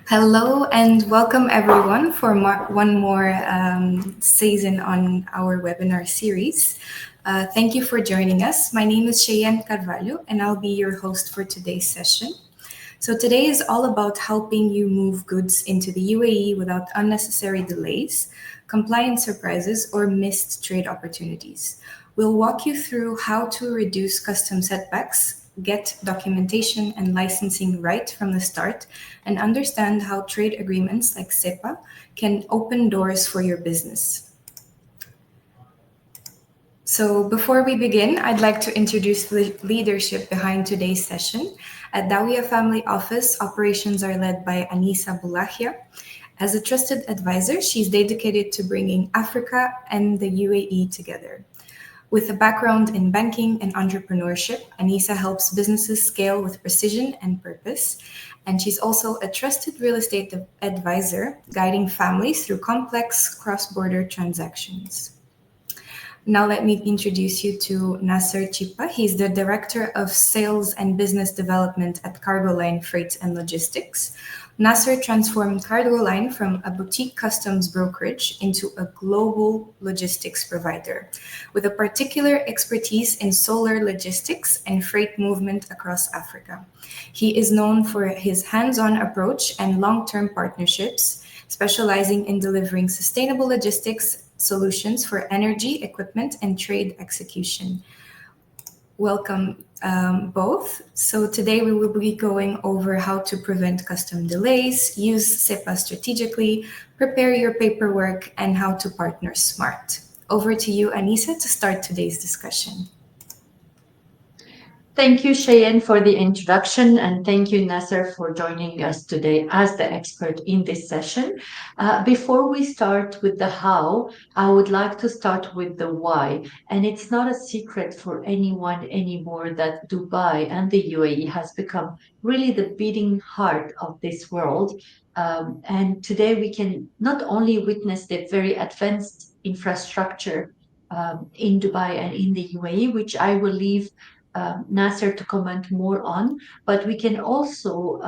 Hello and welcome everyone for one more season on our webinar series. Thank you for joining us. My name is Cheyenne Carvalho and I'll be your host for today's session. So today is all about helping you move goods into the UAE without unnecessary delays, compliance surprises, or missed trade opportunities. We'll walk you through how to reduce custom setbacks, get documentation and licensing right from the start, and understand how trade agreements like SEPA can open doors for your business. So, before we begin, I'd like to introduce the leadership behind today's session. At Dawia Family Office, operations are led by Anisa Bulahia. As a trusted advisor, she's dedicated to bringing Africa and the UAE together. With a background in banking and entrepreneurship, Anisa helps businesses scale with precision and purpose. And she's also a trusted real estate advisor, guiding families through complex cross border transactions. Now, let me introduce you to Nasser Chipa. He's the Director of Sales and Business Development at Cargo Line Freight and Logistics. Nasser transformed Cargo Line from a boutique customs brokerage into a global logistics provider, with a particular expertise in solar logistics and freight movement across Africa. He is known for his hands on approach and long term partnerships, specializing in delivering sustainable logistics solutions for energy, equipment, and trade execution. Welcome both. So today we will be going over how to prevent custom delays, use SEPA strategically, prepare your paperwork, and how to partner smart. Over to you, Anisa, to start today's discussion. Thank you, Cheyenne, for the introduction, and thank you, Nasser, for joining us today as the expert in this session. Before we start with the how, I would like to start with the why. And it's not a secret for anyone anymore that Dubai and the UAE has become really the beating heart of this world. And today we can not only witness the very advanced infrastructure in Dubai and in the UAE, which I will leave Nasser to comment more on, but we can also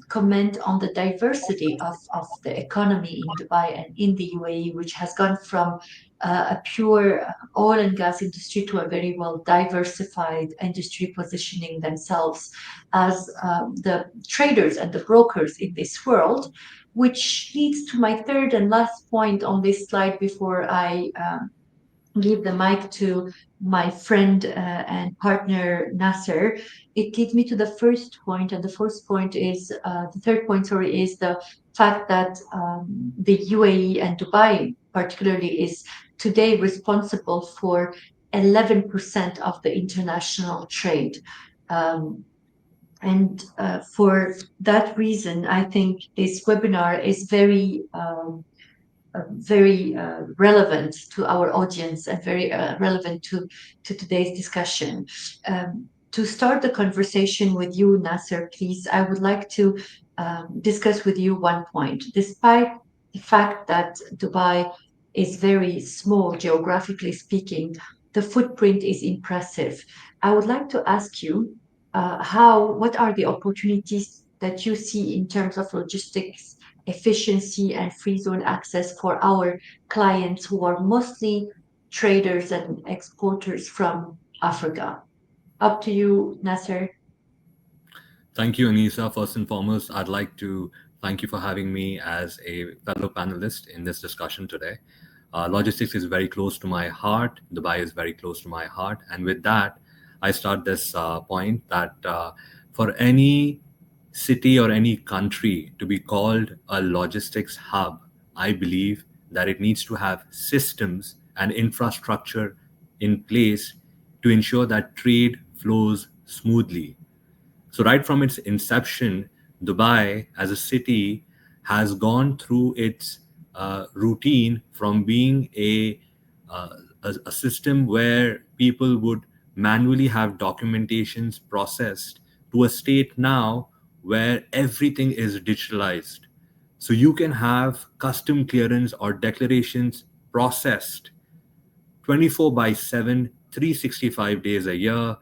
comment on the diversity of the economy in Dubai and in the UAE, which has gone from a pure oil and gas industry to a very well diversified industry, positioning themselves as the traders and the brokers in this world. Which leads to my third and last point on this slide before I give the mic to my friend and partner Nasser, it leads me to the first point, and the first point is the third point. Sorry, is the fact that the UAE and Dubai, particularly, is today responsible for 11% of the international trade. Um, and for that reason, I think this webinar is very relevant to our audience and very relevant to today's discussion. To start the conversation with you, Nasser, please, I would like to discuss with you one point. Despite the fact that Dubai is very small, geographically speaking, the footprint is impressive. I would like to ask you what are the opportunities that you see in terms of logistics efficiency and free zone access for our clients who are mostly traders and exporters from Africa. Up to you, Nasser. Thank you, Anisa. First and foremost, I'd like to thank you for having me as a fellow panelist in this discussion today. Logistics is very close to my heart. Dubai is very close to my heart. And with that, I start this point that for any city or any country to be called a logistics hub, I believe that it needs to have systems and infrastructure in place to ensure that trade flows smoothly. So, right from its inception, Dubai as a city has gone through its routine from being uh, a system where people would manually have documentations processed to a state now where everything is digitalized. So, you can have custom clearance or declarations processed 24 by 7, 365 days a year,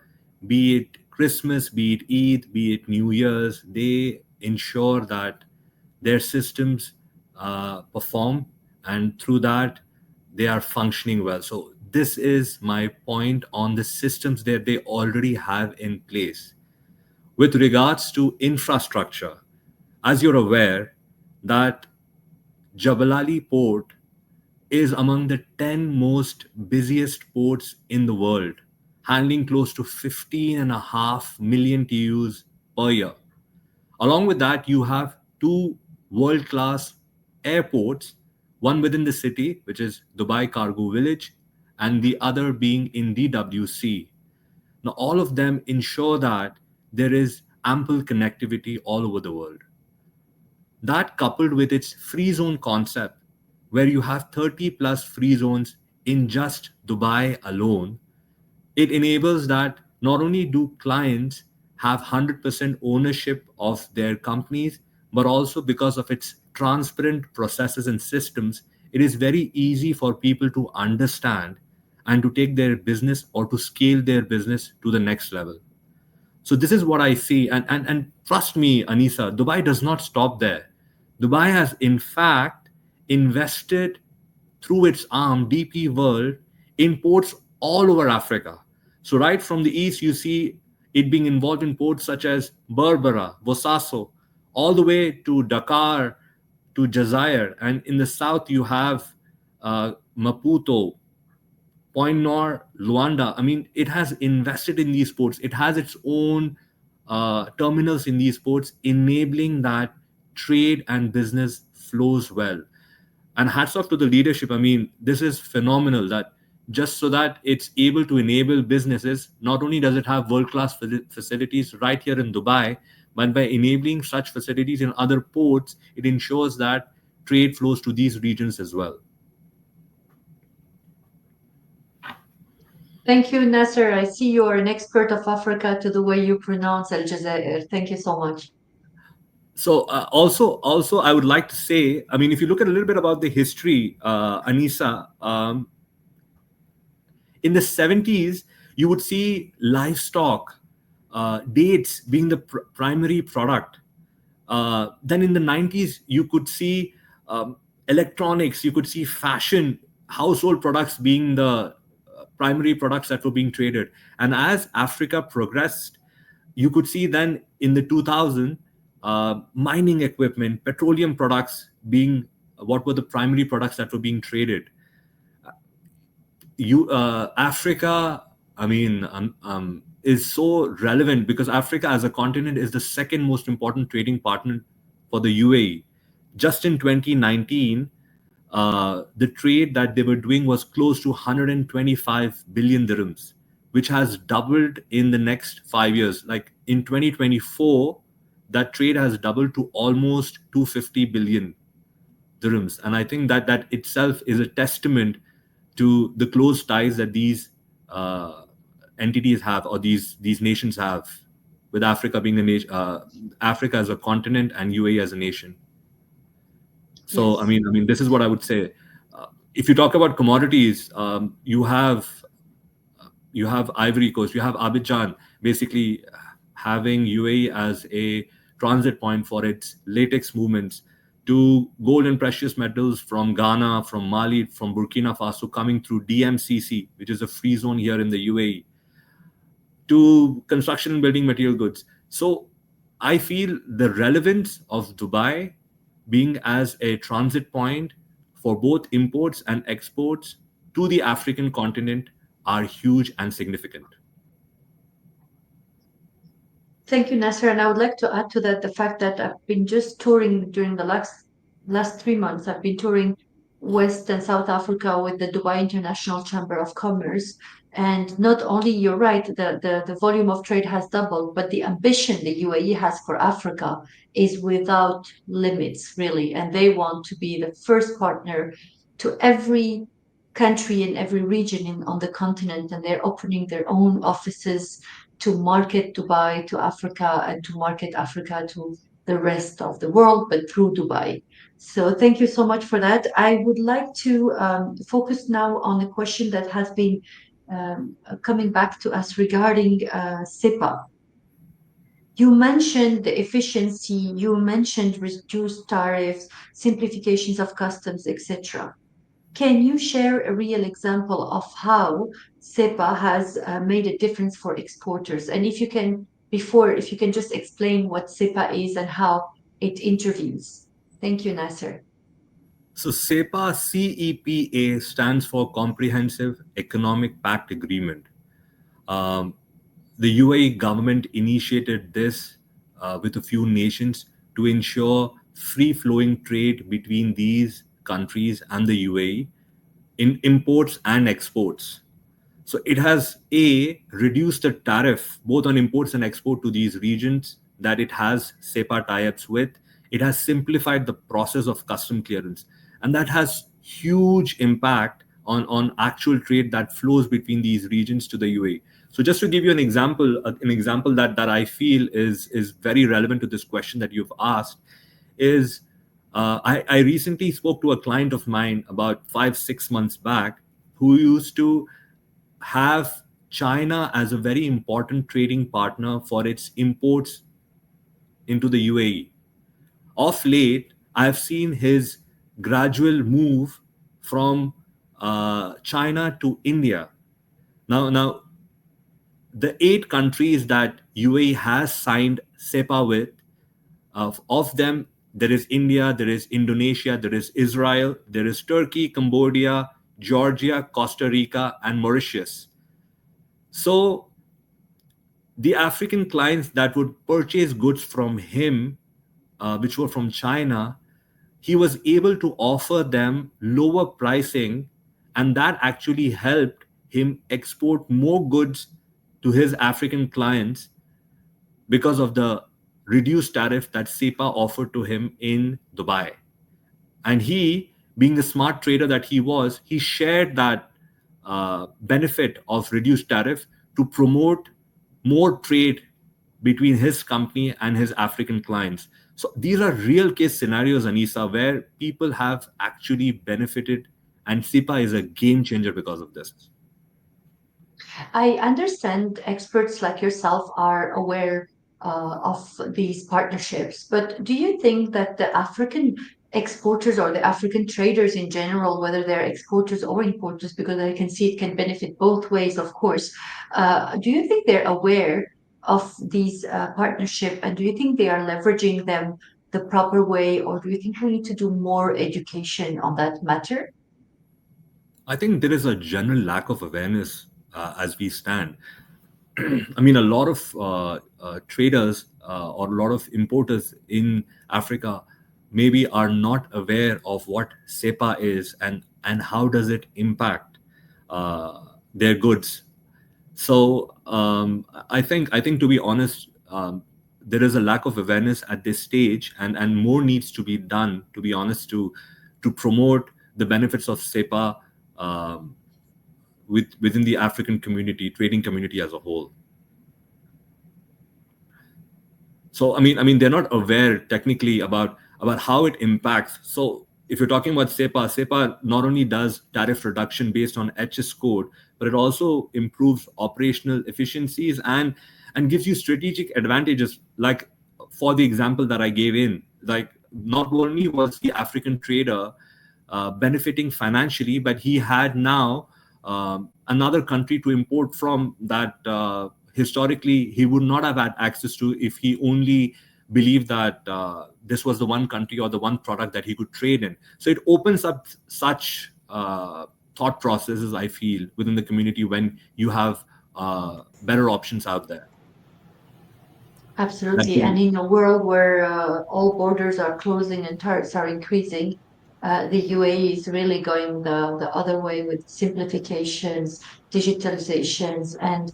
be it Christmas, be it Eid, be it New Year's. They ensure that their systems perform, and through that, they are functioning well. So this is my point on the systems that they already have in place. With regards to infrastructure, as you're aware, that Jebel Ali port is among the 10 most busiest ports in the world, handling close to 15.5 million TEUs per year. Along with that, you have two world class airports, one within the city, which is Dubai Cargo Village, and the other being in DWC. Now, all of them ensure that there is ample connectivity all over the world. That, coupled with its free zone concept, where you have 30 plus free zones in just Dubai alone, it enables that not only do clients have 100% ownership of their companies, but also because of its transparent processes and systems, it is very easy for people to understand and to take their business or to scale their business to the next level. So this is what I see. And trust me, Anisa, Dubai does not stop there. Dubai has, in fact, invested through its arm, DP World, in ports all over Africa. So right from the east, you see it being involved in ports such as Berbera, Bosaso, all the way to Dakar, to Jazair. And in the south, you have Maputo, Point Nor, Luanda. I mean, it has invested in these ports. It has its own terminals in these ports, enabling that trade and business flows well. And hats off to the leadership. I mean, this is phenomenal that just so that it's able to enable businesses, not only does it have world-class facilities right here in Dubai, but by enabling such facilities in other ports, it ensures that trade flows to these regions as well. Thank you, Nasser. I see you are an expert of Africa to the way you pronounce Al Jazair. Thank you so much. So also, I would like to say, I mean, if you look at a little bit about the history, Anisa, in the 70s, you would see livestock, dates being the primary product. Then in the 90s, you could see electronics, you could see fashion, household products being the primary products that were being traded. And as Africa progressed, you could see then in the 2000s, mining equipment, petroleum products being what were the primary products that were being traded. Africa, I mean, is so relevant because Africa as a continent is the second most important trading partner for the UAE. Just in 2019, the trade that they were doing was close to 125 billion dirhams, which has doubled in the next 5 years. Like in 2024, that trade has doubled to almost 250 billion dirhams. And I think that that itself is a testament to the close ties that these entities have, or these nations have, with Africa being a nation, Africa as a continent, and UAE as a nation. So, Yes. I mean, this is what I would say. If you talk about commodities, you have Ivory Coast, you have Abidjan, basically having UAE as a transit point for its latex movements, to gold and precious metals from Ghana, from Mali, from Burkina Faso coming through DMCC, which is a free zone here in the UAE, to construction and building material goods. So I feel the relevance of Dubai being as a transit point for both imports and exports to the African continent are huge and significant. Thank you, Nasser. And I would like to add to that the fact that I've been just touring during the last 3 months. I've been touring West and South Africa with the Dubai International Chamber of Commerce. And not only, you're right, the volume of trade has doubled, but the ambition the UAE has for Africa is without limits, really. And they want to be the first partner to every country in every region on the continent. And they're opening their own offices to market Dubai to Africa and to market Africa to the rest of the world, but through Dubai. So thank you so much for that. I would like to focus now on a question that has been coming back to us regarding SIPA. You mentioned the efficiency, you mentioned reduced tariffs, simplifications of customs, etc. Can you share a real example of how SEPA has made a difference for exporters? And if you can, if you can just explain what SEPA is and how it intervenes. Thank you, Nasser. So CEPA stands for Comprehensive Economic Pact Agreement. Um, the UAE government initiated this with a few nations to ensure free flowing trade between these countries and the UAE in imports and exports. So it has reduced the tariff both on imports and export to these regions that it has SEPA tie-ups with. It has simplified the process of custom clearance, and that has huge impact on actual trade that flows between these regions to the UAE. So just to give you an example that I feel is very relevant to this question that you've asked is I recently spoke to a client of mine about 5 6 months back who used to have China as a very important trading partner for its imports into the UAE. Of late, I've seen his gradual move from China to India. Now, the 8 countries that UAE has signed SEPA with, of them, there is India, there is Indonesia, there is Israel, there is Turkey, Cambodia, Georgia, Costa Rica, and Mauritius. So the African clients that would purchase goods from him, which were from China, he was able to offer them lower pricing, and that actually helped him export more goods to his African clients because of the reduced tariff that SEPA offered to him in Dubai. And he, being the smart trader that he was, he shared that benefit of reduced tariff to promote more trade between his company and his African clients. So these are real case scenarios, Anisa, where people have actually benefited, and SIPA is a game changer because of this. I understand experts like yourself are aware of these partnerships, but do you think that the African exporters or the African traders in general, whether they're exporters or importers, because I can see it can benefit both ways, of course, do you think they're aware of these partnership, and do you think they are leveraging them the proper way, or do you think we need to do more education on that matter? I think there is a general lack of awareness as we stand. I mean, a lot of traders or a lot of importers in Africa maybe are not aware of what SEPA is and how does it impact their goods. So I think to be honest, there is a lack of awareness at this stage, and more needs to be done. To be honest, to promote the benefits of SEPA within the African community, trading community as a whole. So I mean, they're not aware technically about how it impacts. So if you're talking about SEPA not only does tariff reduction based on HS code, but it also improves operational efficiencies and gives you strategic advantages. Like for the example that I gave in, like not only was the African trader benefiting financially, but he had now another country to import from that historically he would not have had access to if he only believed that this was the one country or the one product that he could trade in. So it opens up such thought processes, I feel, within the community when you have better options out there. Absolutely. And in a world where all borders are closing and tariffs are increasing, the UAE is really going the other way with simplifications, digitalizations, and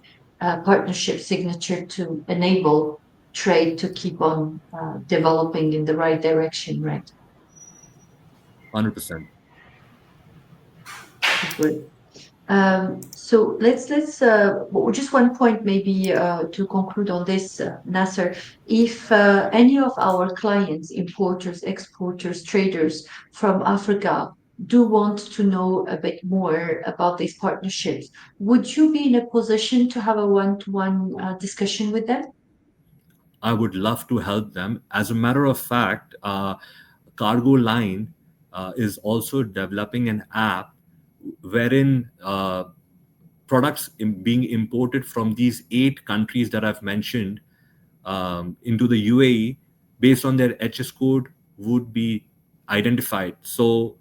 partnership signature to enable trade to keep on developing in the right direction, right? 100%. Good. So let's just one point maybe to conclude on this, Nasser. If any of our clients, importers, exporters, traders from Africa do want to know a bit more about these partnerships, would you be in a position to have a one-to-one discussion with them? I would love to help them. As a matter of fact, Cargo Line is also developing an app wherein products being imported from these 8 countries that I've mentioned into the UAE based on their HS code would be identified. So,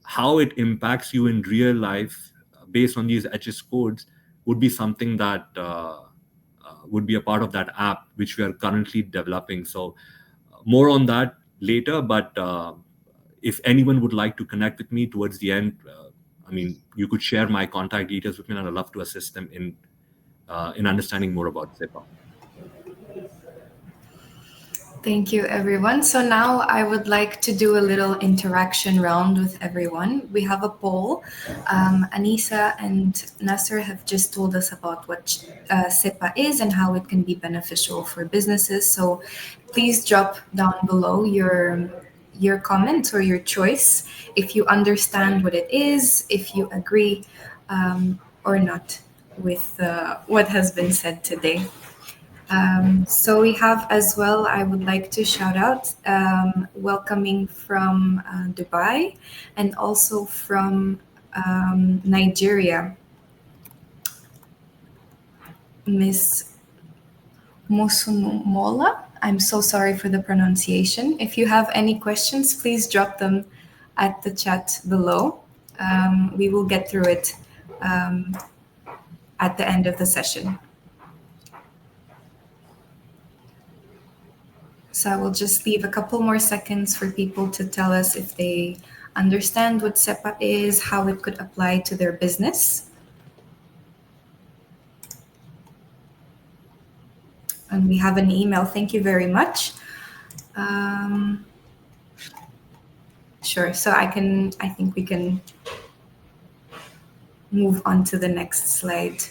how it impacts you in real life based on these HS codes would be something that would be a part of that app, which we are currently developing. So, more on that later. But if anyone would like to connect with me towards the end, I mean, you could share my contact details with me, and I'd love to assist them in understanding more about SEPA. Thank you, everyone. So now I would like to do a little interaction round with everyone. We have a poll. Anisa and Nasser have just told us about what SEPA is and how it can be beneficial for businesses. So please drop down below your comments or your choice if you understand what it is, if you agree or not with what has been said today. So we have as well, I would like to shout out welcoming from Dubai and also from Nigeria, Miss Mosumola. I'm so sorry for the pronunciation. If you have any questions, please drop them at the chat below. We will get through it at the end of the session. So I will just leave a couple more seconds for people to tell us if they understand what SEPA is, how it could apply to their business. And we have an email. Thank you very much. Sure. So I think we can move on to the next slide.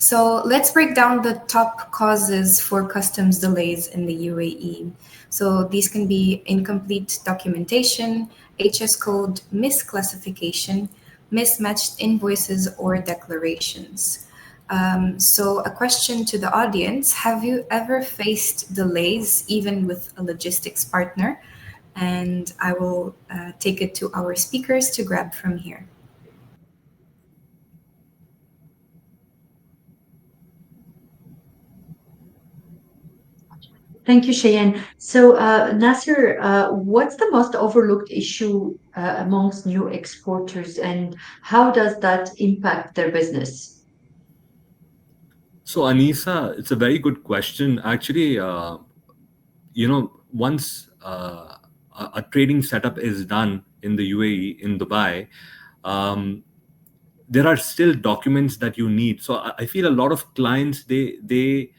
So let's break down the top causes for customs delays in the UAE. So these can be incomplete documentation, HS code misclassification, mismatched invoices or declarations. So a question to the audience, have you ever faced delays even with a logistics partner? And I will take it to our speakers to grab from here. Thank you, Cheyenne. So, Nasser, what's the most overlooked issue amongst new exporters, and how does that impact their business? So, Anisa, it's a very good question. Actually, once a trading setup is done in the UAE, in Dubai, there are still documents that you need. So I feel a lot of clients, they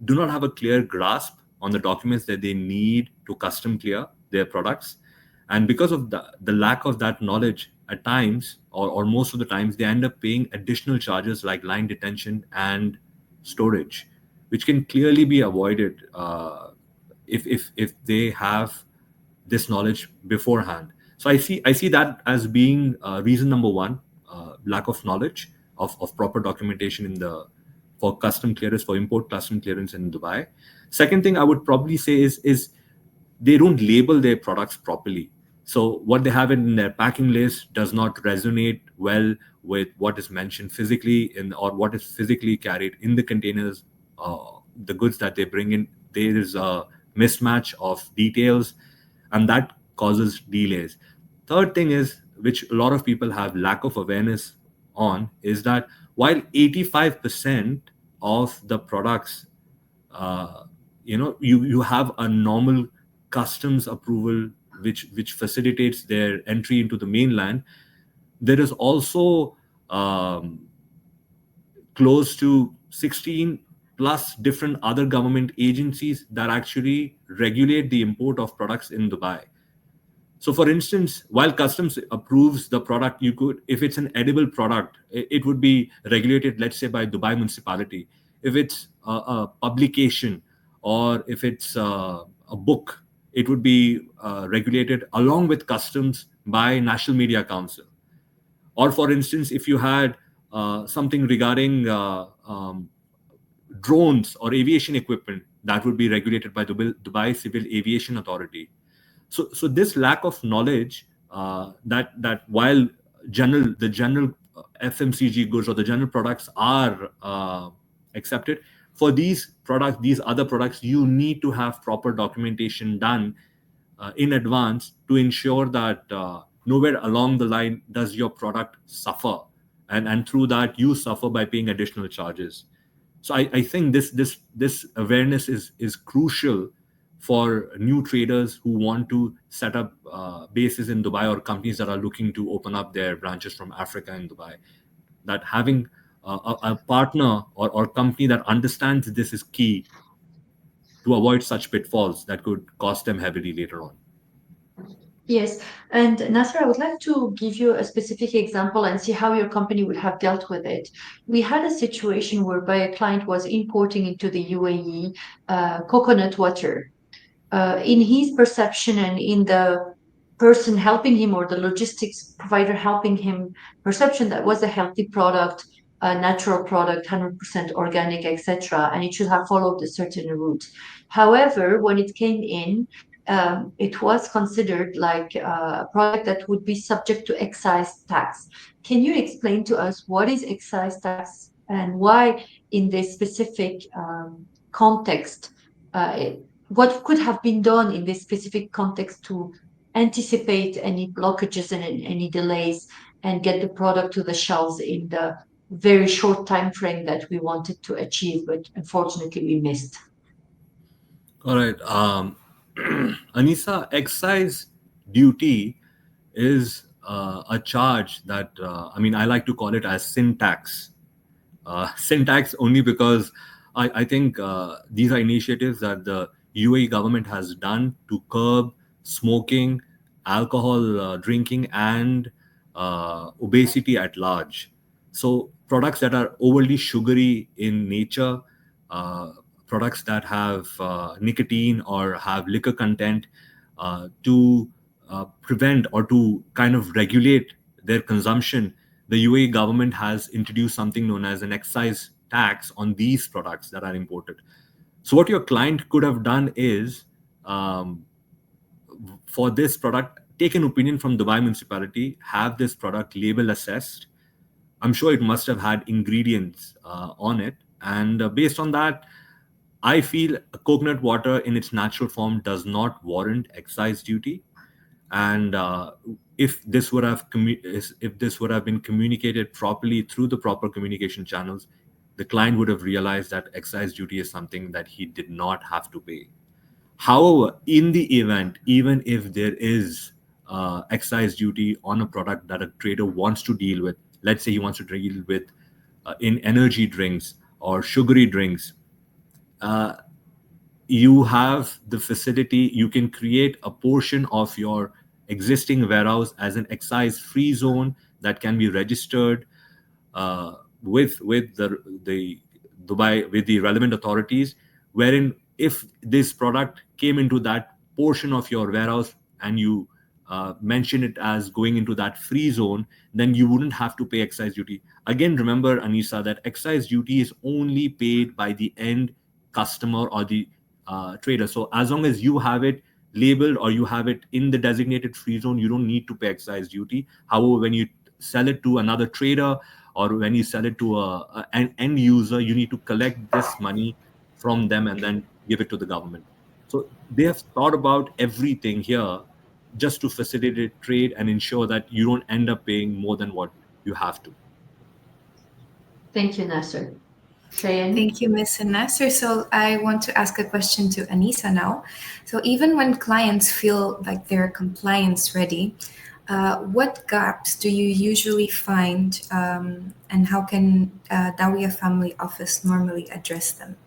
do not have a clear grasp on the documents that they need to custom clear their products. And because of the lack of that knowledge, at times, or most of the times, they end up paying additional charges like line detention and storage, which can clearly be avoided if they have this knowledge beforehand. So I see that as being reason number one, lack of knowledge of proper documentation for custom clearance, for import custom clearance in Dubai. Second thing I would probably say is they don't label their products properly. So what they have in their packing list does not resonate well with what is mentioned physically or what is physically carried in the containers, the goods that they bring in. There is a mismatch of details, and that causes delays. Third thing is, which a lot of people have lack of awareness on, is that while 85% of the products, you have a normal customs approval which facilitates their entry into the mainland, there is also close to 16 plus different other government agencies that actually regulate the import of products in Dubai. So, for instance, while customs approves the product, you could, if it's an edible product, it would be regulated, let's say, by Dubai municipality. If it's a publication, or if it's a book, it would be regulated along with customs by National Media Council. Or, for instance, if you had something regarding drones or aviation equipment, that would be regulated by the Dubai Civil Aviation Authority. So this lack of knowledge, that while the general FMCG goods or the general products are accepted, for these other products, you need to have proper documentation done in advance to ensure that nowhere along the line does your product suffer, and through that you suffer by paying additional charges. So I think this awareness is crucial for new traders who want to set up bases in Dubai, or companies that are looking to open up their branches from Africa in Dubai. That having a partner or company that understands this is key to avoid such pitfalls that could cost them heavily later on. Yes, and Nasser, I would like to give you a specific example and see how your company would have dealt with it. We had a situation whereby a client was importing into the UAE coconut water. In his perception and in the person helping him or the logistics provider helping him perception, that was a healthy product, a natural product, 100% organic, etc., and it should have followed a certain route. However, when it came in, it was considered like a product that would be subject to excise tax. Can you explain to us what is excise tax and why in this specific context, what could have been done in this specific context to anticipate any blockages and any delays and get the product to the shelves in the very short time frame that we wanted to achieve, but unfortunately we missed. All right. Anisa, excise duty is a charge that, I like to call it as sin tax. Sin tax only because I think these are initiatives that the UAE government has done to curb smoking, alcohol drinking, and obesity at large. So products that are overly sugary in nature, uh, products that have nicotine or have liquor content, to prevent or to kind of regulate their consumption, the UAE government has introduced something known as an excise tax on these products that are imported. So what your client could have done is, um, for this product, take an opinion from Dubai municipality, have this product label assessed. I'm sure it must have had ingredients on it, and based on that, I feel coconut water in its natural form does not warrant excise duty. And if this would have if this would have been communicated properly through the proper communication channels, the client would have realized that excise duty is something that he did not have to pay. However, in the event, even if there is excise duty on a product that a trader wants to deal with, let's say he wants to deal with in energy drinks or sugary drinks, uh, you have the facility, you can create a portion of your existing warehouse as an excise free zone that can be registered with the Dubai, with the relevant authorities, wherein if this product came into that portion of your warehouse and you mention it as going into that free zone, then you wouldn't have to pay excise duty. Again, remember, Anisa, that excise duty is only paid by the end customer or the trader. So as long as you have it labeled or you have it in the designated free zone, you don't need to pay excise duty. However, when you sell it to another trader or when you sell it to an end user, you need to collect this money from them and then give it to the government. So they have thought about everything here just to facilitate trade and ensure that you don't end up paying more than what you have to. Thank you, Nasser. Cheyenne? Thank you, Ms. Nasser. So I want to ask a question to Anisa now. So even when clients feel like they're compliance ready, what gaps do you usually find, and how can Dawia Family Office normally address them?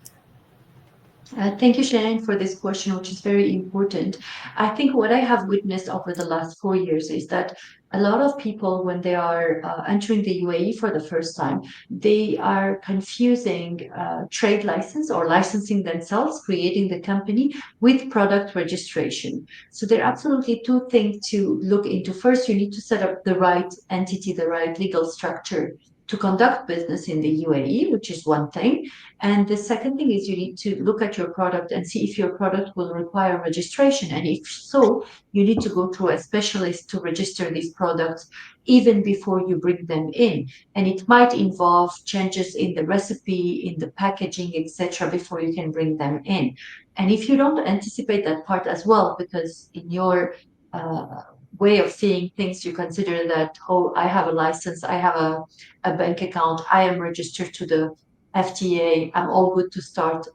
Thank you, Shannon, for this question, which is very important. I think what I have witnessed over the last 4 years is that a lot of people, when they are entering the UAE for the first time, they are confusing trade license or licensing themselves, creating the company with product registration. So there are absolutely two things to look into. First, you need to set up the right entity, the right legal structure to conduct business in the UAE, which is one thing. And the second thing is you need to look at your product and see if your product will require registration. And if so, you need to go through a specialist to register these products even before you bring them in. And it might involve changes in the recipe, in the packaging, etc., before you can bring them in. And if you don't anticipate that part as well, because in your uh, way of seeing things, you consider that, oh, I have a license, I have a bank account, I am registered to the FTA, I'm all good to start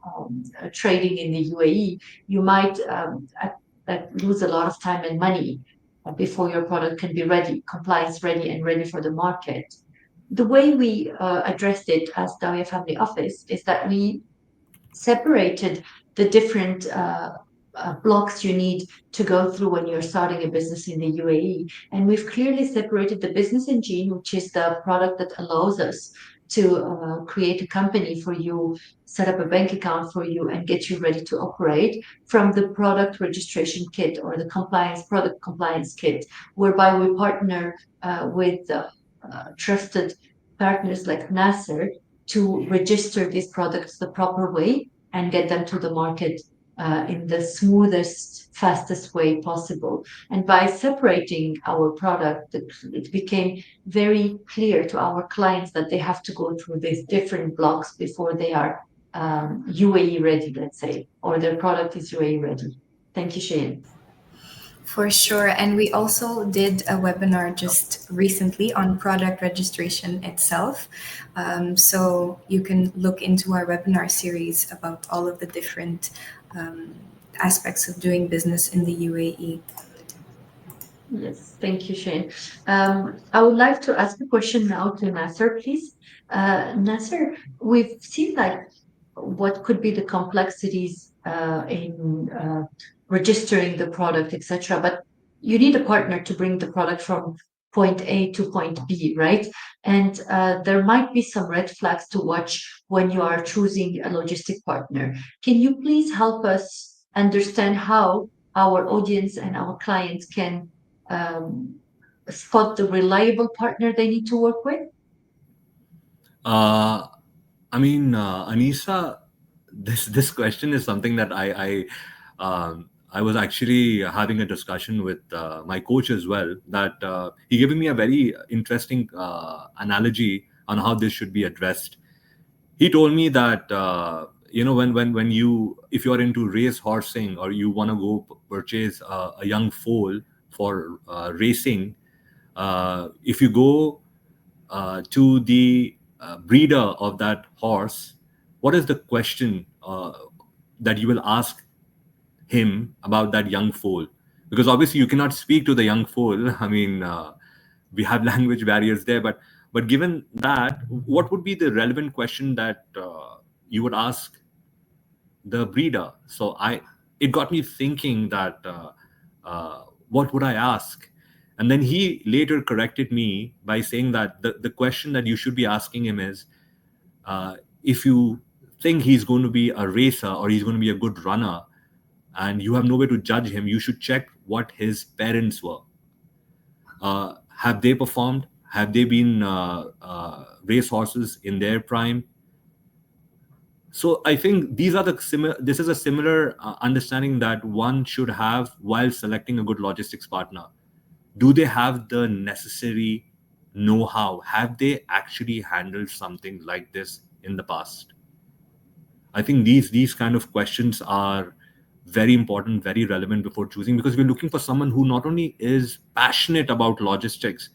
trading in the UAE, you might lose a lot of time and money before your product can be ready, compliance ready, and ready for the market. The way we addressed it as Dawia Family Office is that we separated the different blocks you need to go through when you're starting a business in the UAE. And we've clearly separated the business engine, which is the product that allows us to create a company for you, set up a bank account for you, and get you ready to operate, from the product registration kit or the product compliance kit, whereby we partner with trusted partners like Nasser to register these products the proper way and get them to the market in the smoothest, fastest way possible. And by separating our product, it became very clear to our clients that they have to go through these different blocks before they are UAE ready, let's say, or their product is UAE ready. Thank you, Shane. For sure. And we also did a webinar just recently on product registration itself. So you can look into our webinar series about all of the different aspects of doing business in the UAE. Yes, thank you, Shane. I would like to ask a question now to Nasser, please. Nasser, we've seen like what could be the complexities in registering the product, etc. But you need a partner to bring the product from point A to point B, right? And there might be some red flags to watch when you are choosing a logistic partner. Can you please help us understand how our audience and our clients can um, spot the reliable partner they need to work with? Uh, Anisa, this question is something that I was actually having a discussion with my coach as well. That he gave me a very interesting analogy on how this should be addressed. He told me that when you, if you are into race horsing or you want to go purchase a young foal for racing, if you go to the breeder of that horse, what is the question that you will ask him about that young foal? Because obviously you cannot speak to the young foal. We have language barriers there, but given that, what would be the relevant question that you would ask the breeder? So it got me thinking that what would I ask? And then he later corrected me by saying that the question that you should be asking him is, if you think he's going to be a racer or he's going to be a good runner and you have no way to judge him, you should check what his parents were. Have they performed? Have they been race horses in their prime? So I think these are the similar. This is a similar understanding that one should have while selecting a good logistics partner. Do they have the necessary know-how? Have they actually handled something like this in the past? I think these kind of questions are very important, very relevant before choosing, because we're looking for someone who not only is passionate about logistics,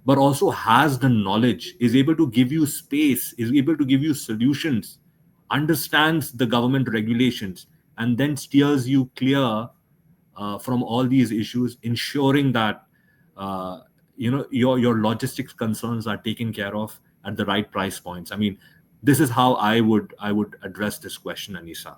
but also has the knowledge, is able to give you space, is able to give you solutions, understands the government regulations, and then steers you clear from all these issues, ensuring that your logistics concerns are taken care of at the right price points. I mean, this is how I would address this question, Anisa.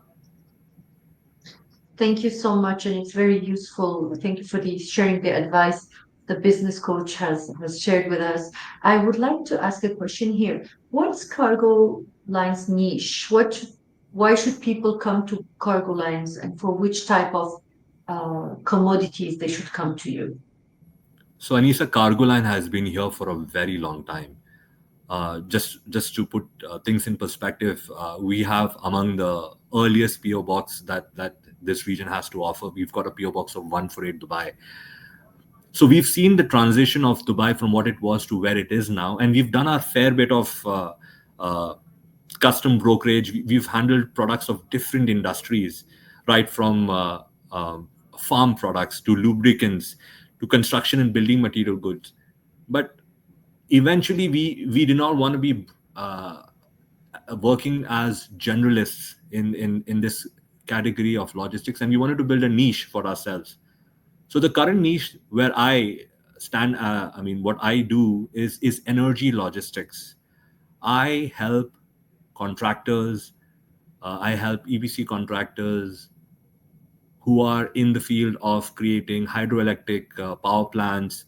Thank you so much, and it's very useful. Thank you for sharing the advice the business coach has shared with us. I would like to ask a question here. What's cargo lines niche? Why should people come to cargo lines, and for which type of commodities they should come to you? So, Anisa, cargo line has been here for a very long time. Just to put things in perspective, we have among the earliest PO box that this region has to offer. We've got a PO box of 148 Dubai. So we've seen the transition of Dubai from what it was to where it is now, and we've done our fair bit of uh, custom brokerage. We've handled products of different industries, right from farm products to lubricants to construction and building material goods. But eventually, we did not want to be working as generalists in this category of logistics, and we wanted to build a niche for ourselves. So the current niche where I stand, I mean, what I do is energy logistics. I help contractors, I help EPC contractors who are in the field of creating hydroelectric power plants,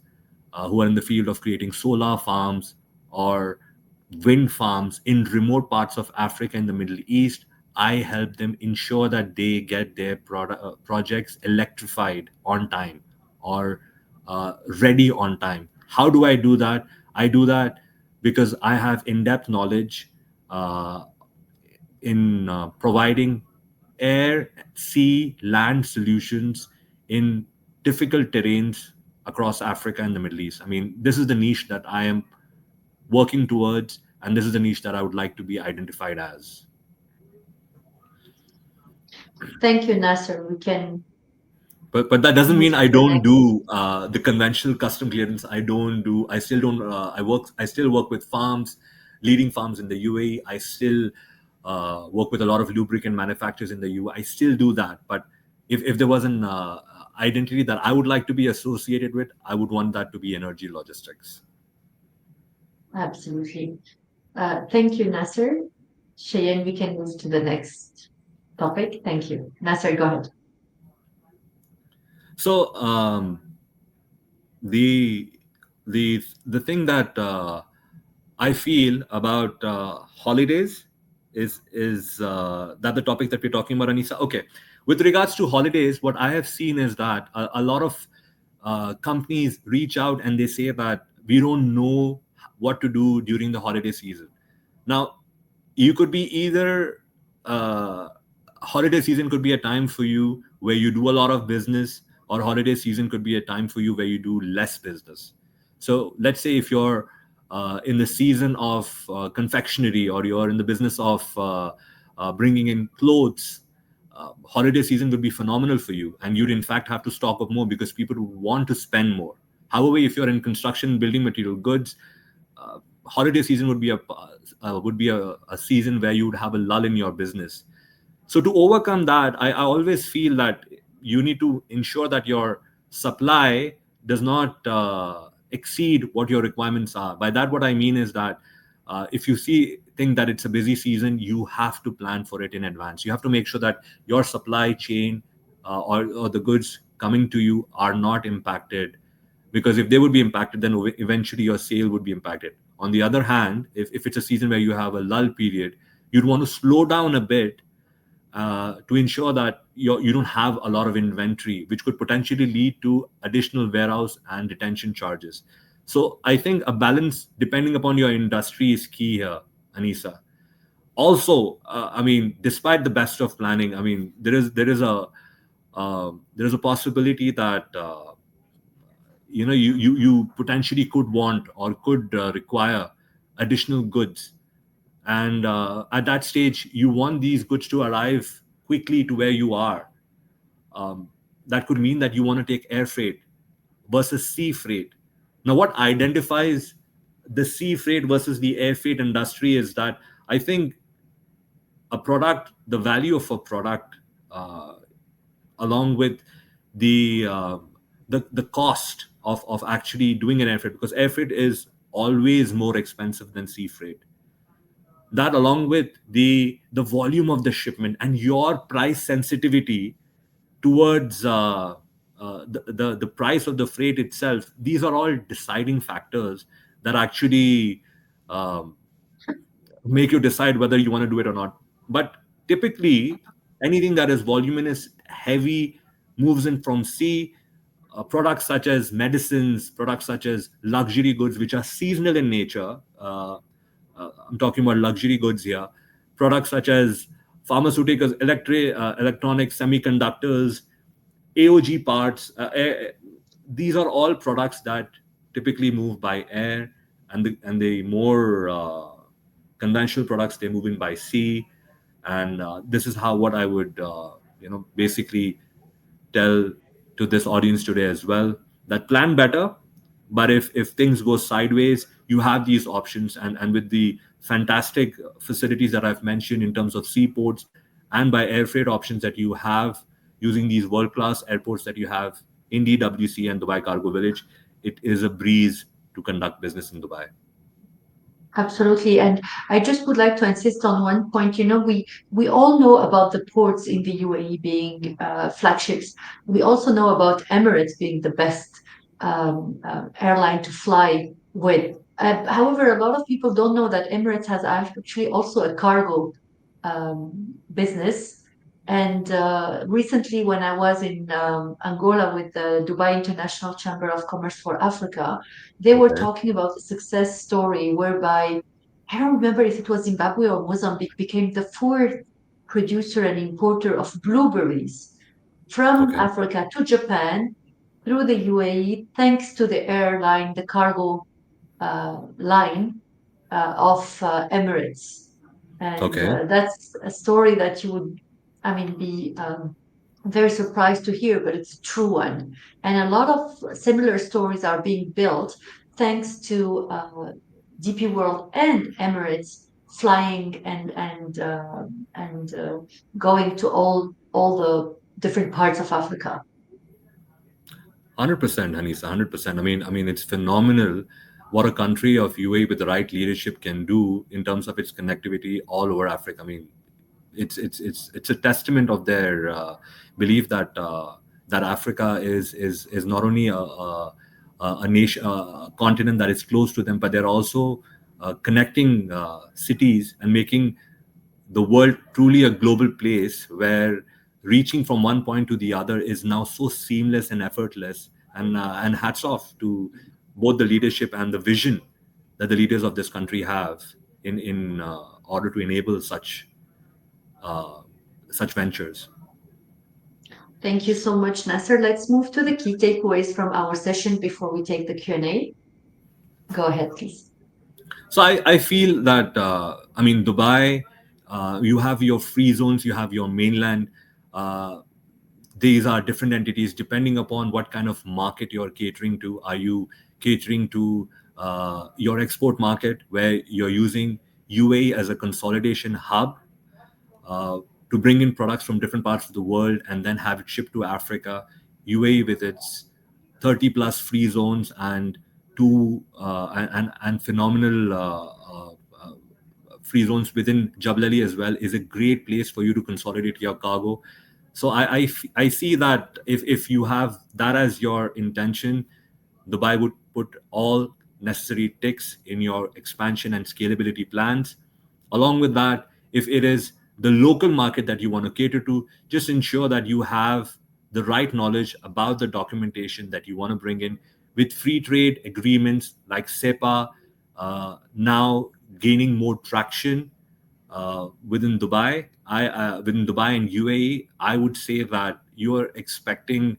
who are in the field of creating solar farms or wind farms in remote parts of Africa and the Middle East. I help them ensure that they get their projects electrified on time or ready on time. How do I do that? I do that because I have in depth knowledge uh, in providing air, sea, land solutions in difficult terrains across Africa and the Middle East. I mean, this is the niche that I am working towards, and this is the niche that I would like to be identified as. Thank you, Nasser. We can But that doesn't move mean I to the don't next. do the conventional custom clearance. I don't do. I still don't. I still work with farms, leading farms in the UAE. I still work with a lot of lubricant manufacturers in the UAE. I still do that. But if there was an identity that I would like to be associated with, I would want that to be energy logistics. Absolutely. Thank you, Nasser. Cheyenne, we can move to the next topic. Thank you. Nasser, go ahead. So the the thing that I feel about holidays is that the topic that we're talking about, Anisa. Okay, with regards to holidays, what I have seen is that a lot of companies reach out and they say that we don't know what to do during the holiday season. Now, you could be either holiday season could be a time for you where you do a lot of business, or holiday season could be a time for you where you do less business. So let's say if you're in the season of confectionery, or you're in the business of bringing in clothes, holiday season would be phenomenal for you, and you'd in fact have to stock up more because people would want to spend more. However, if you're in construction, building material goods, holiday season would be a season where you would have a lull in your business. So to overcome that, I always feel that you need to ensure that your supply does not exceed what your requirements are. By that, what I mean is that if you think that it's a busy season, you have to plan for it in advance. You have to make sure that your supply chain or the goods coming to you are not impacted, because if they would be impacted, then eventually your sale would be impacted. On the other hand, if it's a season where you have a lull period, you'd want to slow down a bit to ensure that you don't have a lot of inventory, which could potentially lead to additional warehouse and detention charges. So I think a balance, depending upon your industry, is key here, Anisa. Also, I mean, despite the best of planning, I mean, there is a possibility that you potentially could want or could require additional goods, and at that stage you want these goods to arrive quickly to where you are. um, that could mean that you want to take air freight versus sea freight. Now, what identifies the sea freight versus the air freight industry is that I think a product, the value of a product, uh, along with the the cost of actually doing an air freight, because air freight is always more expensive than sea freight. That, along with the volume of the shipment and your price sensitivity towards the price of the freight itself, these are all deciding factors that actually um, make you decide whether you want to do it or not. But typically, anything that is voluminous, heavy, moves in from sea. Products such as medicines, products such as luxury goods, which are seasonal in nature, I'm talking about luxury goods here, products such as pharmaceuticals, electronics, semiconductors, AOG parts. These are all products that typically move by air, and the more conventional products, they move in by sea. And this is how what I would basically tell to this audience today as well, that plan better, but if things go sideways, you have these options. And with the fantastic facilities that I've mentioned in terms of seaports and by air freight options that you have using these world class airports that you have in DWC and Dubai Cargo Village, it is a breeze to conduct business in Dubai. Absolutely. And I just would like to insist on one point. We all know about the ports in the UAE being flagships. We also know about Emirates being the best airline to fly with. However, a lot of people don't know that Emirates has actually also a cargo business. And recently, when I was in Angola with the Dubai International Chamber of Commerce for Africa, they were Okay. talking about a success story whereby I don't remember if it was Zimbabwe or Mozambique became the fourth producer and importer of blueberries from Okay. Africa to Japan through the UAE, thanks to the airline, the cargo line of Emirates. And Okay. that's a story that you would, I mean, be very surprised to hear, but it's a true one. And a lot of similar stories are being built thanks to DP World and Emirates flying and going to all the different parts of Africa. 100%, Hanisa, 100%. I mean, it's phenomenal what a country of UAE with the right leadership can do in terms of its connectivity all over Africa. I mean, it's a testament of their belief that that Africa is not only a nation, a continent that is close to them, but they're also connecting cities and making the world truly a global place where reaching from one point to the other is now so seamless and effortless. And hats off to both the leadership and the vision that the leaders of this country have in order to enable uh, such ventures. Thank you so much, Nasser. Let's move to the key takeaways from our session before we take the Q&A. Go ahead, please. So I feel that Dubai, you have your free zones, you have your mainland. Uh, these are different entities depending upon what kind of market you're catering to. Are you catering to your export market where you're using UAE as a consolidation hub uh, to bring in products from different parts of the world and then have it shipped to Africa? UAE with its 30 plus free zones and and phenomenal free zones within Jebel Ali as well is a great place for you to consolidate your cargo. So I see that if you have that as your intention, Dubai would put all necessary ticks in your expansion and scalability plans. Along with that, if it is the local market that you want to cater to, just ensure that you have the right knowledge about the documentation that you want to bring in. With free trade agreements like SEPA now gaining more traction within Dubai and UAE, I would say that you are expecting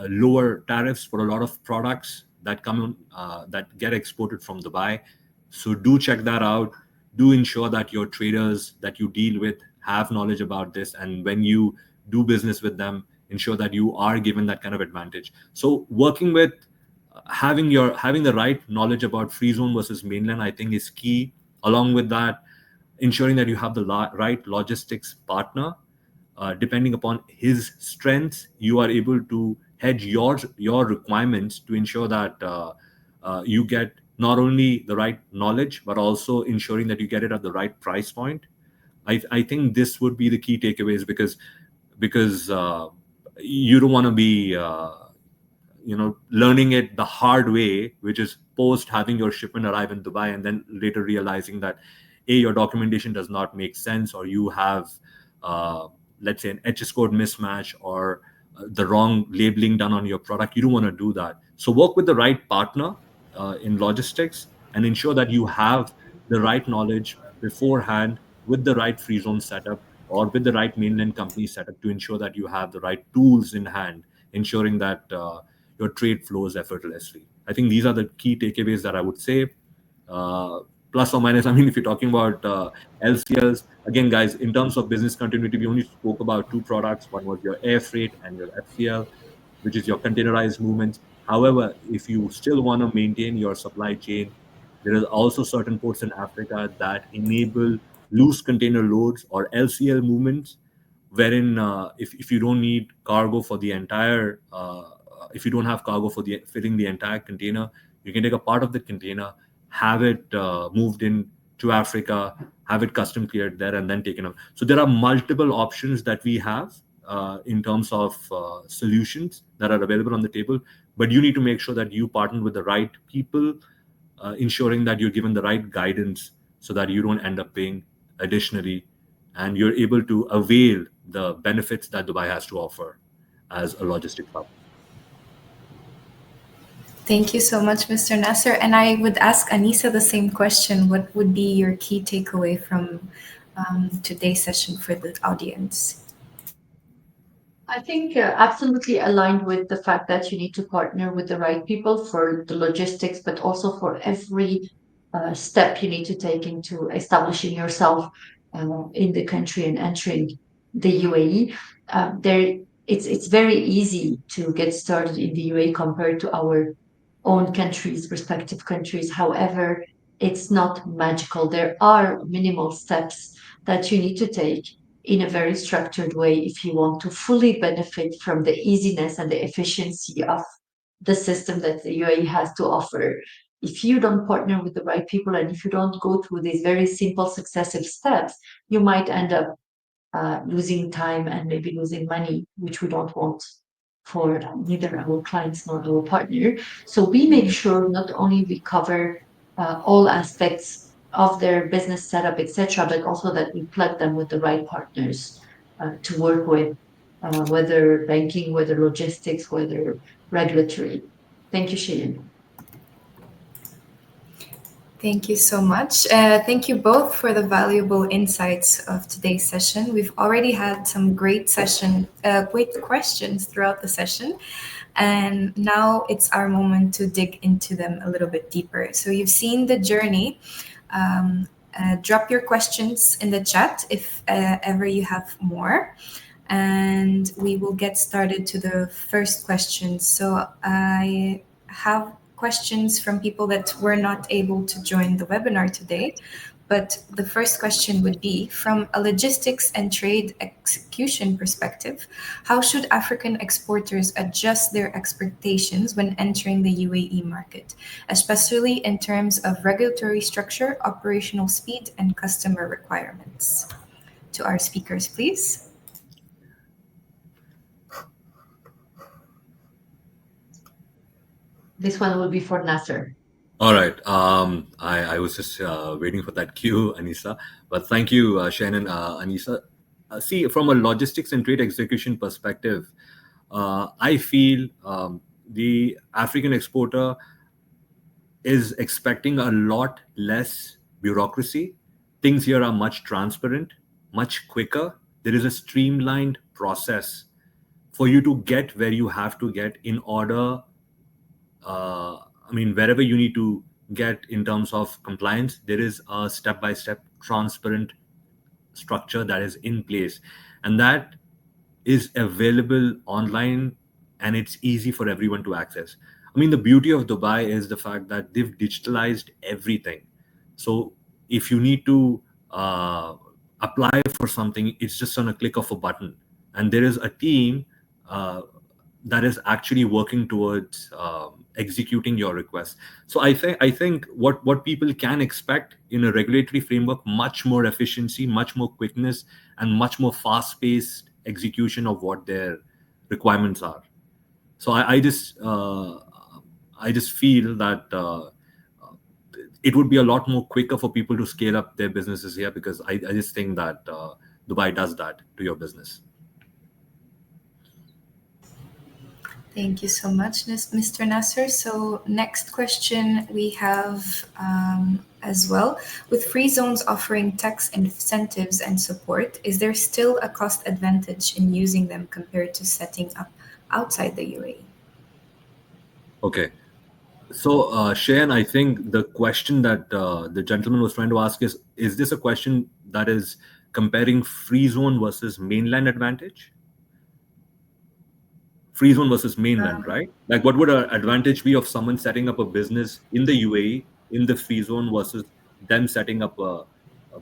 lower tariffs for a lot of products that come in, that get exported from Dubai. So do check that out. Do ensure that your traders that you deal with have knowledge about this, and when you do business with them, ensure that you are given that kind of advantage. So working with having the right knowledge about free zone versus mainland, I think, is key. Along with that, ensuring that you have the right logistics partner. Depending upon his strengths, you are able to hedge your requirements to ensure that you get not only the right knowledge but also ensuring that you get it at the right price point. I think this would be the key takeaways, because you don't want to be learning it the hard way, which is post having your shipment arrive in Dubai and then later realizing that your documentation does not make sense, or you have let's say an HS code mismatch, or the wrong labeling done on your product. You don't want to do that. So work with the right partner in logistics and ensure that you have the right knowledge beforehand with the right free zone setup or with the right mainland company setup to ensure that you have the right tools in hand, ensuring that your trade flows effortlessly. I think these are the key takeaways that I would say. Uh, Plus or minus, I mean, if you're talking about LCLs, again, guys, in terms of business continuity, we only spoke about two products. One was your air freight and your FCL, which is your containerized movements. However, if you still want to maintain your supply chain, there is also certain ports in Africa that enable loose container loads or LCL movements, wherein if you don't need cargo for the entire, if you don't have cargo for the filling the entire container, you can take a part of the container, have it moved in to Africa, have it custom cleared there, and then taken out. So there are multiple options that we have in terms of solutions that are available on the table. But you need to make sure that you partner with the right people, ensuring that you're given the right guidance so that you don't end up paying additionally and you're able to avail the benefits that Dubai has to offer as a logistics hub. Thank you so much, Mr. Nasser. And I would ask Anisa the same question. What would be your key takeaway from today's session for the audience? I think absolutely aligned with the fact that you need to partner with the right people for the logistics, but also for every step you need to take into establishing yourself in the country and entering the UAE. It's very easy to get started in the UAE compared to our own countries, respective countries. However, it's not magical. There are minimal steps that you need to take in a very structured way if you want to fully benefit from the easiness and the efficiency of the system that the UAE has to offer. If you don't partner with the right people and if you don't go through these very simple successive steps, you might end up losing time and maybe losing money, which we don't want for neither our clients nor our partner. So we make sure not only we cover all aspects of their business setup, etc., but also that we plug them with the right partners to work with, whether banking, whether logistics, whether regulatory. Thank you, Shirin. Thank you so much. Thank you both for the valuable insights of today's session. We've already had some great questions throughout the session, and now it's our moment to dig into them a little bit deeper. So you've seen the journey. Drop your questions in the chat if ever you have more, and we will get started to the first question. So I have questions from people that were not able to join the webinar today. But the first question would be, from a logistics and trade execution perspective, how should African exporters adjust their expectations when entering the UAE market, especially in terms of regulatory structure, operational speed, and customer requirements? To our speakers, please. This one will be for Nasser. All right. I was just waiting for that cue, Anisa. But thank you, Shannon, Anisa. See, from a logistics and trade execution perspective, I feel the African exporter is expecting a lot less bureaucracy. Things here are much transparent, much quicker. There is a streamlined process for you to get where you have to get in order. Wherever you need to get in terms of compliance, there is a step-by-step transparent structure that is in place. And that is available online and it's easy for everyone to access. The beauty of Dubai is the fact that they've digitalized everything. So if you need to apply for something, it's just on a click of a button. And there is a team that is actually working towards executing your request. So I think what people can expect in a regulatory framework, much more efficiency, much more quickness, and much more fast-paced execution of what their requirements are. So I just feel that it would be a lot more quicker for people to scale up their businesses here, because I just think that Dubai does that to your business. Thank you so much, Mr. Nasser. So, next question we have as well. With free zones offering tax incentives and support, is there still a cost advantage in using them compared to setting up outside the UAE? Okay. So, Shayan, I think the question that the gentleman was trying to ask is this a question that is comparing free zone versus mainland advantage? Free zone versus mainland, right? Like, what would an advantage be of someone setting up a business in the UAE in the free zone versus them setting up a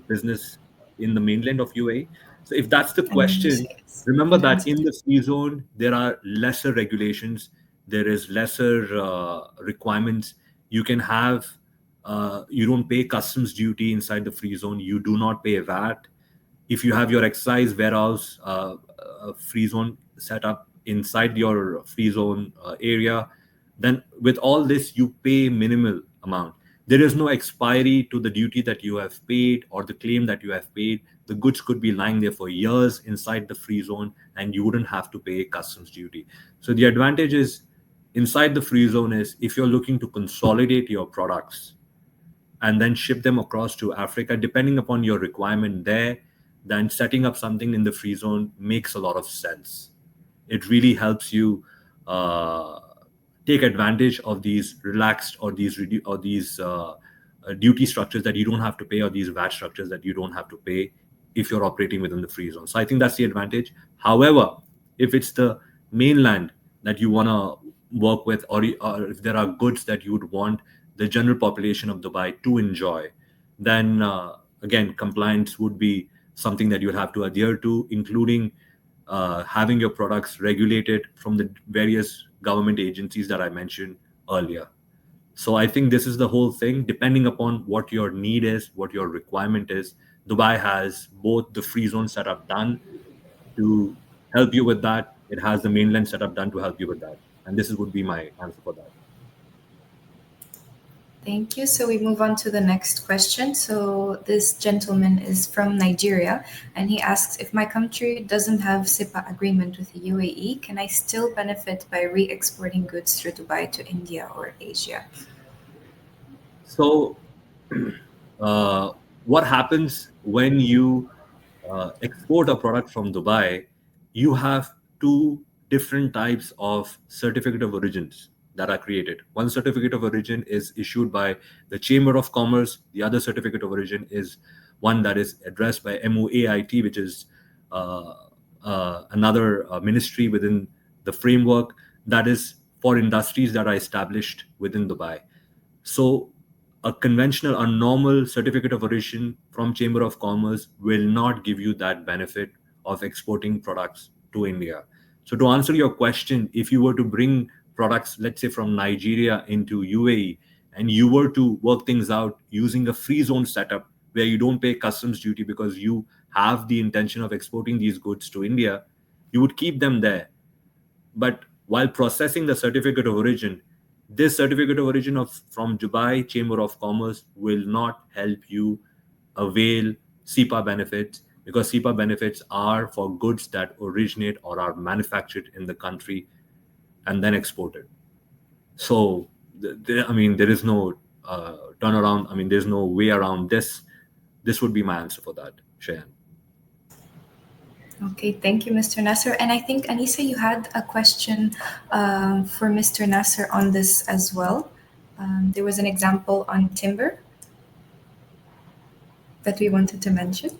business in the mainland of UAE? So, if that's the And then you question, say yes. remember And the that answer in is the free zone there are lesser regulations, there is lesser requirements. You can have you don't pay customs duty inside the free zone. You do not pay VAT if you have your excise warehouse free zone set up inside your free zone area, then with all this you pay minimal amount. There is no expiry to the duty that you have paid or the claim that you have paid. The goods could be lying there for years inside the free zone and you wouldn't have to pay customs duty. So the advantage is inside the free zone is if you're looking to consolidate your products and then ship them across to Africa, depending upon your requirement there, then setting up something in the free zone makes a lot of sense. It really helps you uh, take advantage of these relaxed or these duty structures that you don't have to pay, or these VAT structures that you don't have to pay if you're operating within the free zone. So I think that's the advantage. However, if it's the mainland that you want to work with, or if there are goods that you would want the general population of Dubai to enjoy, then again, compliance would be something that you'd have to adhere to, including having your products regulated from the various government agencies that I mentioned earlier. So I think this is the whole thing. Depending upon what your need is, what your requirement is, Dubai has both the free zone setup done to help you with that. It has the mainland setup done to help you with that. And would be my answer for that. Thank you. So we move on to the next question. So this gentleman is from Nigeria, and he asks, if my country doesn't have SIPA agreement with the UAE, can I still benefit by re-exporting goods through Dubai to India or Asia? So, uh, what happens when you export a product from Dubai? You have two different types of certificate of origins that are created. One certificate of origin is issued by the Chamber of Commerce. The other certificate of origin is one that is addressed by MOAIT, which is uh, another ministry within the framework that is for industries that are established within Dubai. So a conventional, a normal certificate of origin from Chamber of Commerce will not give you that benefit of exporting products to India. So to answer your question, if you were to bring products, let's say from Nigeria into UAE, and you were to work things out using a free zone setup where you don't pay customs duty because you have the intention of exporting these goods to India, you would keep them there. But while processing the certificate of origin, this certificate of origin of from Dubai Chamber of Commerce will not help you avail SIPA benefits, because SIPA benefits are for goods that originate or are manufactured in the country and then exported. So, I mean, there is no turnaround. I mean, there's no way around this. This would be my answer for that, Shayan. Okay, thank you, Mr. Nasser. And I think, Anissa, you had a question for Mr. Nasser on this as well. There was an example on timber that we wanted to mention.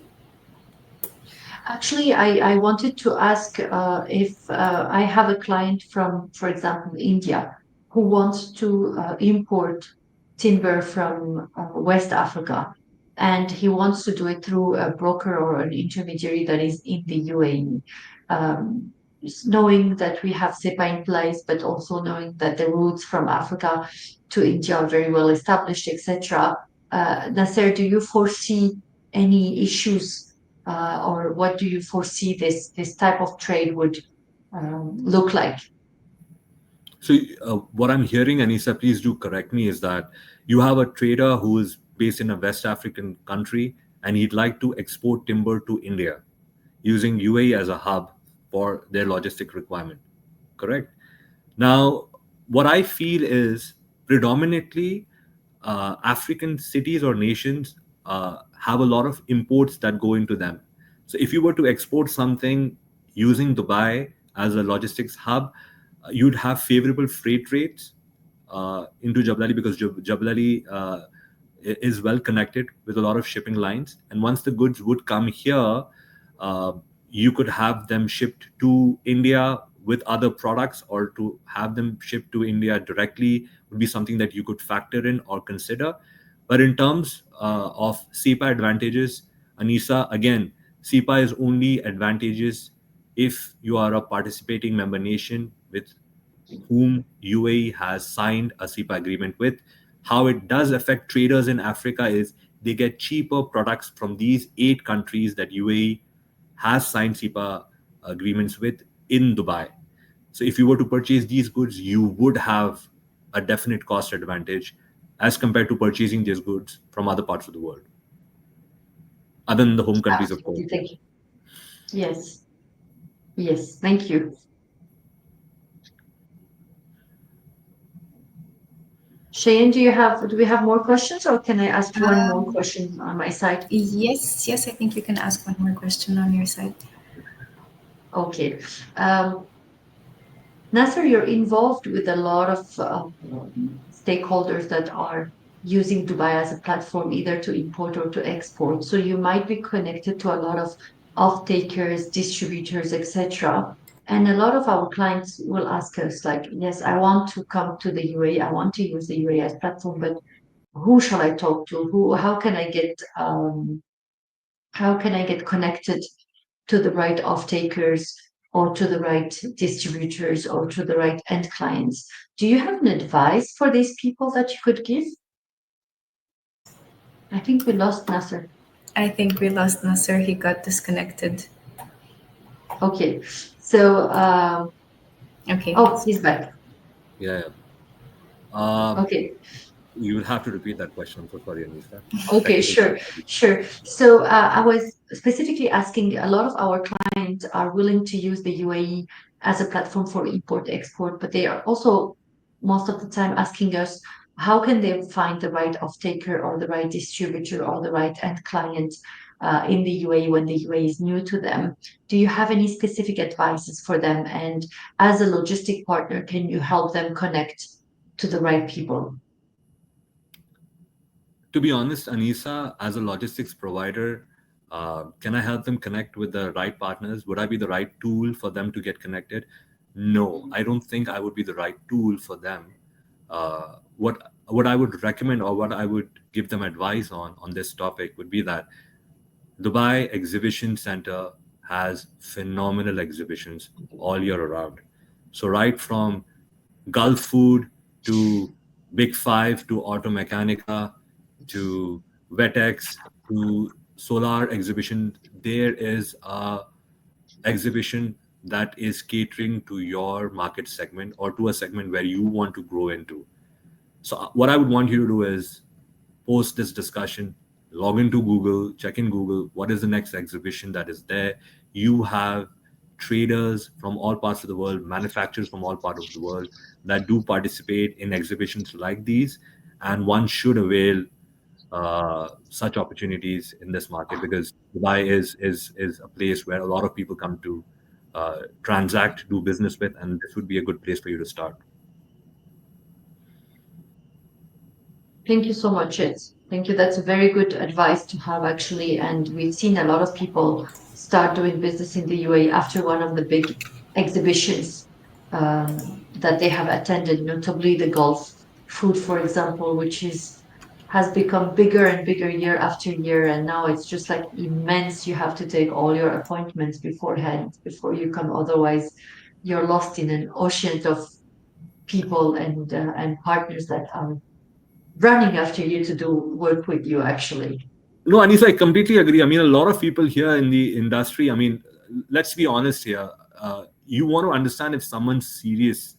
Actually, I wanted to ask if I have a client from, for example, India, who wants to import timber from West Africa, and he wants to do it through a broker or an intermediary that is in the UAE. Knowing that we have SEPA in place, but also knowing that the routes from Africa to India are very well established, etc. Nasser, do you foresee any issues, or what do you foresee this type of trade would look like? So, what I'm hearing, Anissa, please do correct me, is that you have a trader who is based in a West African country and he'd like to export timber to India using UAE as a hub for their logistic requirement. Correct? Now, what I feel is predominantly African cities or nations have a lot of imports that go into them. So, if you were to export something using Dubai as a logistics hub, you'd have favorable freight rates into Jebel Ali because Jebel Ali is well connected with a lot of shipping lines. And once the goods would come here, uh, you could have them shipped to India with other products, or to have them shipped to India directly would be something that you could factor in or consider. But in terms of SEPA advantages, Anisa, again, SEPA is only advantageous if you are a participating member nation with whom UAE has signed a SEPA agreement with. How it does affect traders in Africa is they get cheaper products from these 8 countries that UAE has signed SEPA agreements with in Dubai. So if you were to purchase these goods, you would have a definite cost advantage as compared to purchasing these goods from other parts of the world, other than the home countries, of course. Absolutely. Thank you. Yes. Yes. Thank you. Cheyenne, do we have more questions, or can I ask one more Um, question on my side? yes, I think you can ask one more question on your side. Okay. Um, Nasser, you're involved with a lot of stakeholders that are using Dubai as a platform either to import or to export. So you might be connected to a lot of off-takers, distributors, etc. And a lot of our clients will ask us, like, yes, I want to come to the UAE, I want to use the UAE as platform, but who shall I talk to? How can I get connected to the right off-takers or to the right distributors or to the right end clients? Do you have an advice for these people that you could give? I think we lost Nasser. I think we lost Nasser. He got disconnected. Okay. So, Okay. oh, he's back. Yeah. Uh, Okay. you will have to repeat that question. I'm so sorry, Anisa. Okay, Technical sure, difficulties. sure. So I was specifically asking, a lot of our clients are willing to use the UAE as a platform for import export, but they are also most of the time asking us how can they find the right off-taker or the right distributor or the right end client in the UAE when the UAE is new to them. Do you have any specific advices for them? And as a logistic partner, can you help them connect to the right people? To be honest, Anisa, as a logistics provider, can I help them connect with the right partners? Would I be the right tool for them to get connected? No, I don't think I would be the right tool for them. What I would recommend, or what I would give them advice on this topic, would be that Dubai Exhibition Center has phenomenal exhibitions all year around. So right from Gulf Food to Big Five to Auto Mechanica to Vetex to Solar Exhibition, there is a exhibition that is catering to your market segment or to a segment where you want to grow into. So what I would want you to do is post this discussion, log into Google, check in Google, what is the next exhibition that is there. You have traders from all parts of the world, manufacturers from all parts of the world that do participate in exhibitions like these, and one should avail such opportunities in this market, because Dubai is a place where a lot of people come to transact, do business with, and this would be a good place for you to start. Thank you so much. Thank you. That's a very good advice to have, actually. And we've seen a lot of people start doing business in the UAE after one of the big exhibitions that they have attended, notably the Gulf Food, for example, which has become bigger and bigger year after year. And now it's just like immense. You have to take all your appointments beforehand before you come. Otherwise, you're lost in an ocean of people and partners that are running after you to do work with you, actually. No, Anisa, I completely agree. I mean, a lot of people here in the industry, I mean, let's be honest here. You want to understand if someone's serious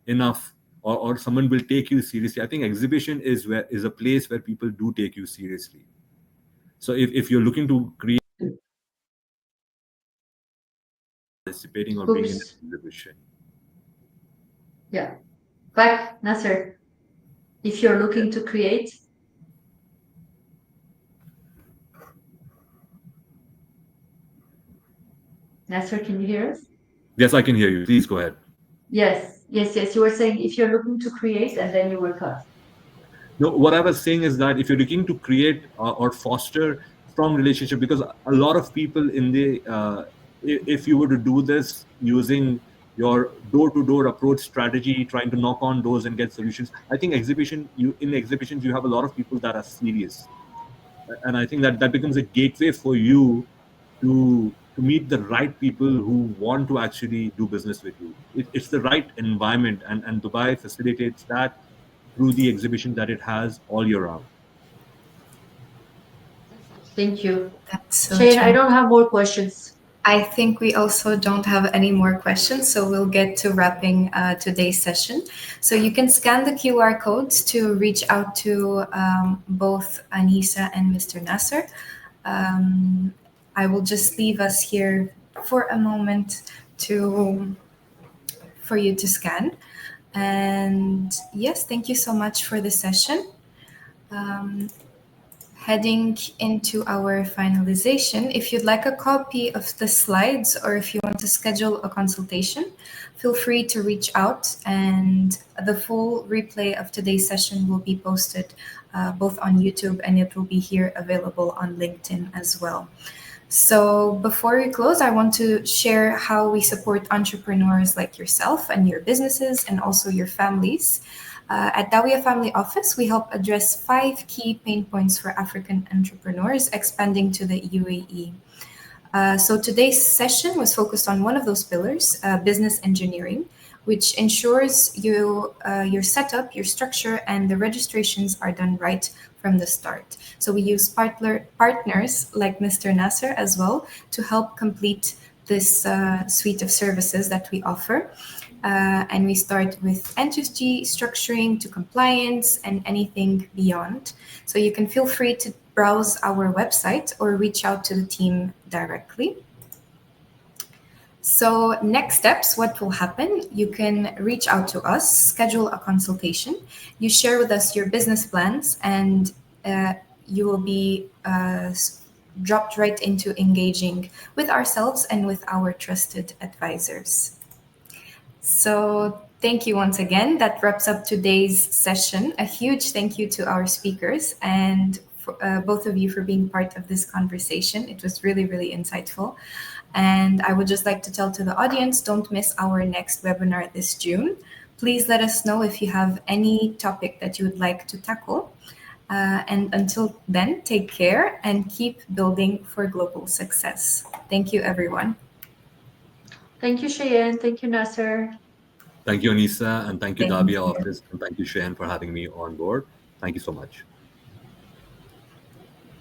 enough, or someone will take you seriously. I think exhibition is a place where people do take you seriously. So if you're looking to create participating or being in an Oops. exhibition. Yeah. Back, Nasser, if you're looking to create. Nasser, can you hear us? Yes, I can hear you. Please go ahead. Yes. You were saying if you're looking to create and then you were cut. No, what I was saying is that if you're looking to create or foster strong relationship, because a lot of people in the if you were to do this using your door-to-door approach strategy, trying to knock on doors and get solutions, I think in exhibitions you have a lot of people that are serious, and I think that that becomes a gateway for you to meet the right people who want to actually do business with you. It's the right environment, and Dubai facilitates that through the exhibition that it has all year round. Thank you. That's so Shane, I true. don't have more questions. I think we also don't have any more questions, so we'll get to wrapping today's session. So you can scan the QR codes to reach out to both Anisa and Mr. Nasser. Um, I will just leave us here for a moment to for you to scan. And yes, thank you so much for the session. Um, Heading into our finalization, if you'd like a copy of the slides or if you want to schedule a consultation, feel free to reach out, and the full replay of today's session will be posted both on YouTube, and it will be here available on LinkedIn as well. So before we close, I want to share how we support entrepreneurs like yourself and your businesses and also your families. At Dawia Family Office, we help address 5 key pain points for African entrepreneurs expanding to the UAE. So today's session was focused on one of those pillars, business engineering, which ensures your setup, your structure, and the registrations are done right from the start. So we use partners like Mr. Nasser as well to help complete this suite of services that we offer. And we start with entity structuring to compliance and anything beyond. So you can feel free to browse our website or reach out to the team directly. So, next steps, what will happen? You can reach out to us, schedule a consultation. You share with us your business plans, and you will be dropped right into engaging with ourselves and with our trusted advisors. So, thank you once again. That wraps up today's session. A huge thank you to our speakers and for, both of you for being part of this conversation. It was really, really insightful. And I would just like to tell to the audience, don't miss our next webinar this June. Please let us know if you have any topic that you would like to tackle. And until then, take care and keep building for global success. Thank you, everyone. Thank you, Cheyenne. Thank you, Nasser. Thank you, Anisa, and thank you, Thank Dawia you. Office, and thank you, Shayan, for having me on board. Thank you so much.